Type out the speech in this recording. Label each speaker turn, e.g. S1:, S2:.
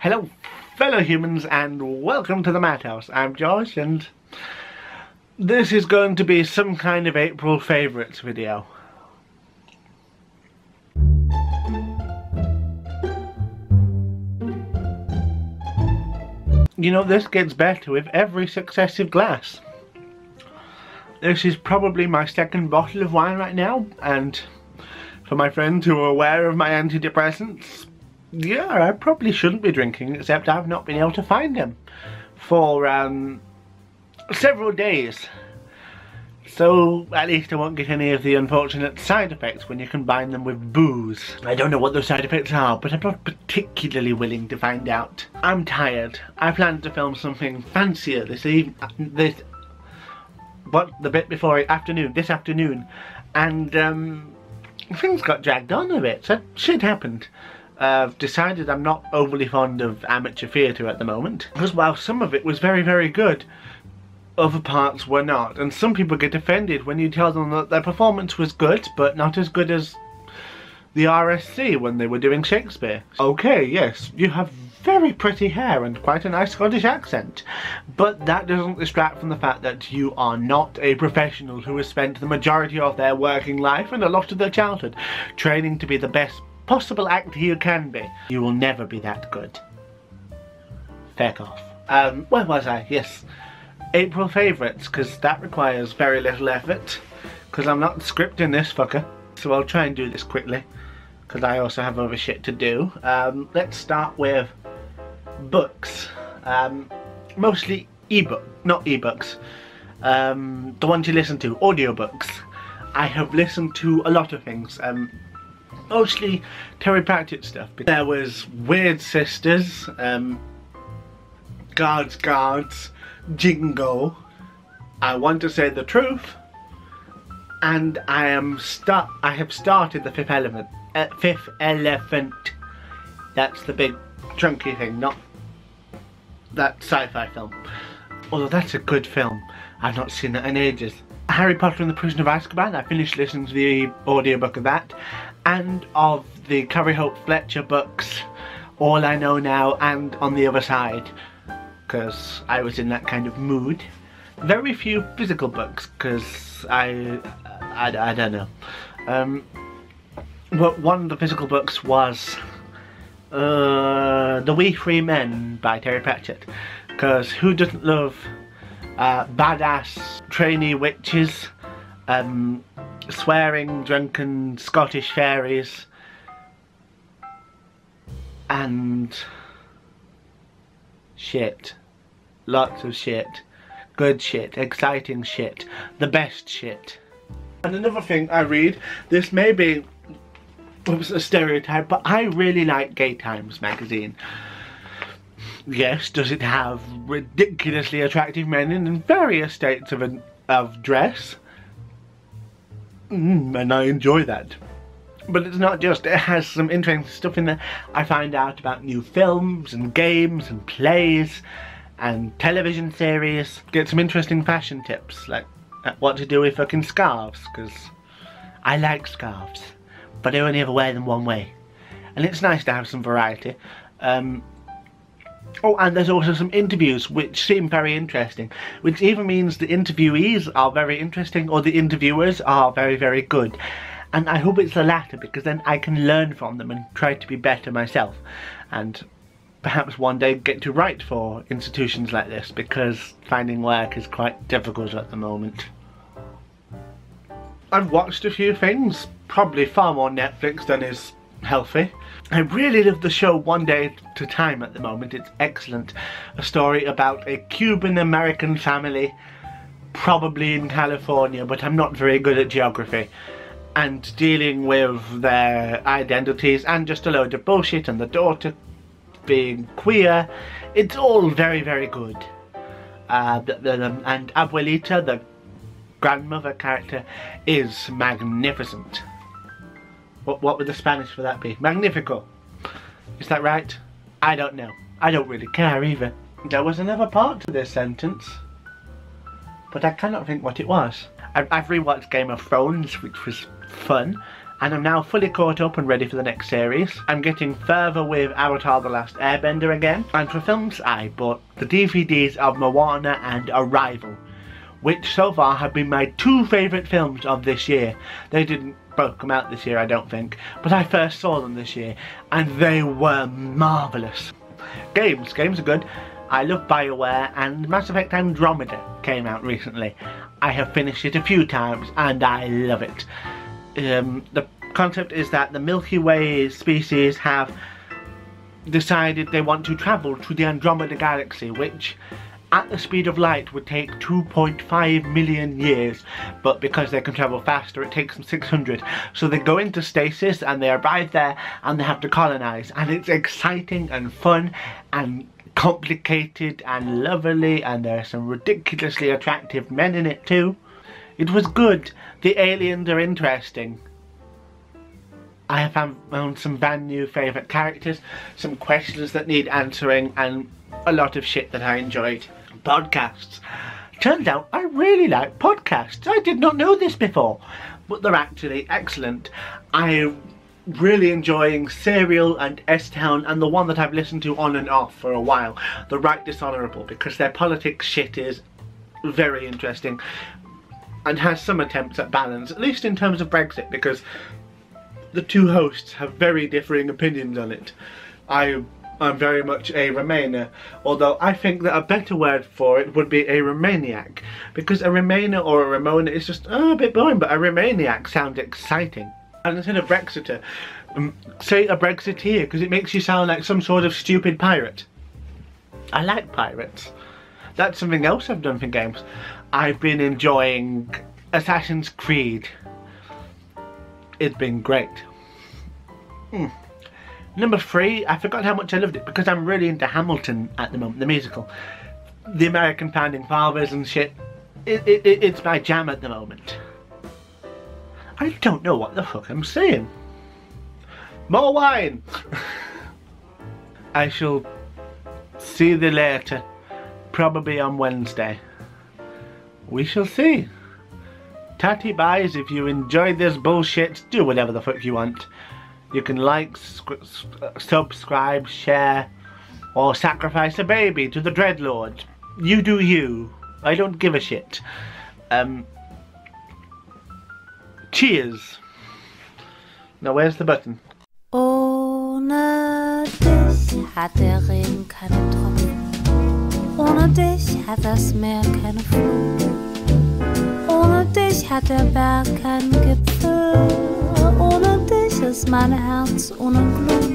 S1: Hello fellow humans and welcome to the Madhouse. I'm Josh and this is going to be some kind of April favourites video. You know, this gets better with every successive glass. This is probably my second bottle of wine right now, and for my friends who are aware of my antidepressants, yeah, I probably shouldn't be drinking, except I've not been able to find them for several days. So at least I won't get any of the unfortunate side effects when you combine them with booze. I don't know what those side effects are, but I'm not particularly willing to find out. I'm tired. I planned to film something fancier this afternoon, and things got dragged on a bit, so shit happened. I've decided I'm not overly fond of amateur theatre at the moment, because while some of it was very, very good, other parts were not, and some people get offended when you tell them that their performance was good, but not as good as the RSC when they were doing Shakespeare. Okay, yes, you have very pretty hair and quite a nice Scottish accent, but that doesn't distract from the fact that you are not a professional who has spent the majority of their working life and a lot of their childhood training to be the best possible actor you can be. You will never be that good. Feck off. Where was I? Yes. April favourites, because that requires very little effort, because I'm not scripting this fucker. So I'll try and do this quickly, because I also have other shit to do. Let's start with books. Mostly not ebooks. The ones you listen to, audiobooks. I have listened to a lot of things. Mostly Terry Pratchett stuff. There was Weird Sisters, Guards, Jingo, I Want to Say the Truth, and I have started the Fifth Elephant. That's the big chunky thing, not that sci-fi film. Although that's a good film. I've not seen that in ages. Harry Potter and the Prisoner of Azkaban, I finished listening to the audiobook of that, and of the Carrie Hope Fletcher books, All I Know Now and On the Other Side, because I was in that kind of mood. Very few physical books, because I don't know. But one of the physical books was The We Three Men by Terry Pratchett, because who doesn't love badass trainee witches, swearing drunken Scottish fairies, and shit. Lots of shit. Good shit. Exciting shit. The best shit. And another thing I read, this may be a stereotype, but I really like Gay Times magazine. Yes, does it have ridiculously attractive men in various states of dress? And I enjoy that. But it's not just, it has some interesting stuff in there. I find out about new films and games and plays and television series. Get some interesting fashion tips, like what to do with fucking scarves, because I like scarves, but I only ever wear them one way. And it's nice to have some variety. Oh, and there's also some interviews which seem very interesting, which either means the interviewees are very interesting or the interviewers are very, very good. And I hope it's the latter, because then I can learn from them and try to be better myself. And perhaps one day get to write for institutions like this, because finding work is quite difficult at the moment. I've watched a few things, probably far more Netflix than is healthy. I really love the show One Day at a Time at the moment. It's excellent. A story about a Cuban-American family, probably in California, but I'm not very good at geography, and dealing with their identities and just a load of bullshit, and the daughter being queer. It's all very, very good. And Abuelita, the grandmother character, is magnificent. What would the Spanish for that be? Magnifico. Is that right? I don't know. I don't really care either. There was another part to this sentence, but I cannot think what it was. I've rewatched Game of Thrones, which was fun, and I'm now fully caught up and ready for the next series. I'm getting further with Avatar: The Last Airbender again, and for films I bought the DVDs of Moana and Arrival, which so far have been my 2 favourite films of this year. They didn't both come out this year, I don't think, but I first saw them this year, and they were marvellous. Games are good. I love BioWare, and Mass Effect Andromeda came out recently. I have finished it a few times, and I love it. The concept is that the Milky Way species have decided they want to travel to the Andromeda galaxy, which at the speed of light would take 2.5 million years, but because they can travel faster it takes them 600. So they go into stasis and they arrive there and they have to colonize, and it's exciting and fun and complicated and lovely, and there are some ridiculously attractive men in it too. It was good. The aliens are interesting. I have found some brand new favourite characters, some questions that need answering, and a lot of shit that I enjoyed. Podcasts. Turns out I really like podcasts. I did not know this before, but they're actually excellent. I'm really enjoying Serial and S-Town, and the one that I've listened to on and off for a while, The Right Dishonourable, because their politics shit is very interesting and has some attempts at balance, at least in terms of Brexit, because the 2 hosts have very differing opinions on it. I'm very much a Remainer, although I think that a better word for it would be a Remaniac, because a Remainer or a Ramona is just a bit boring, but a Remaniac sounds exciting. And instead of Brexiter, say a Brexiteer, because it makes you sound like some sort of stupid pirate. I like pirates. That's something else I've done for games. I've been enjoying Assassin's Creed. It's been great. Number 3, I forgot how much I loved it, because I'm really into Hamilton at the moment, the musical. The American Founding Fathers and shit. It's my jam at the moment. I don't know what the fuck I'm saying. More wine! I shall see you later, probably on Wednesday. We shall see. Tatty buys. If you enjoyed this bullshit, do whatever the fuck you want. You can like, subscribe, share, or sacrifice a baby to the Dreadlord. You do you. I don't give a shit. Cheers. Now where's the button?
S2: Ohne dich hat der Regen keine Tropfen. Ohne dich hat das Meer keine Flut. Ohne dich hat der Berg keinen Gipfel. Ohne dich ist mein Herz ohne Glut.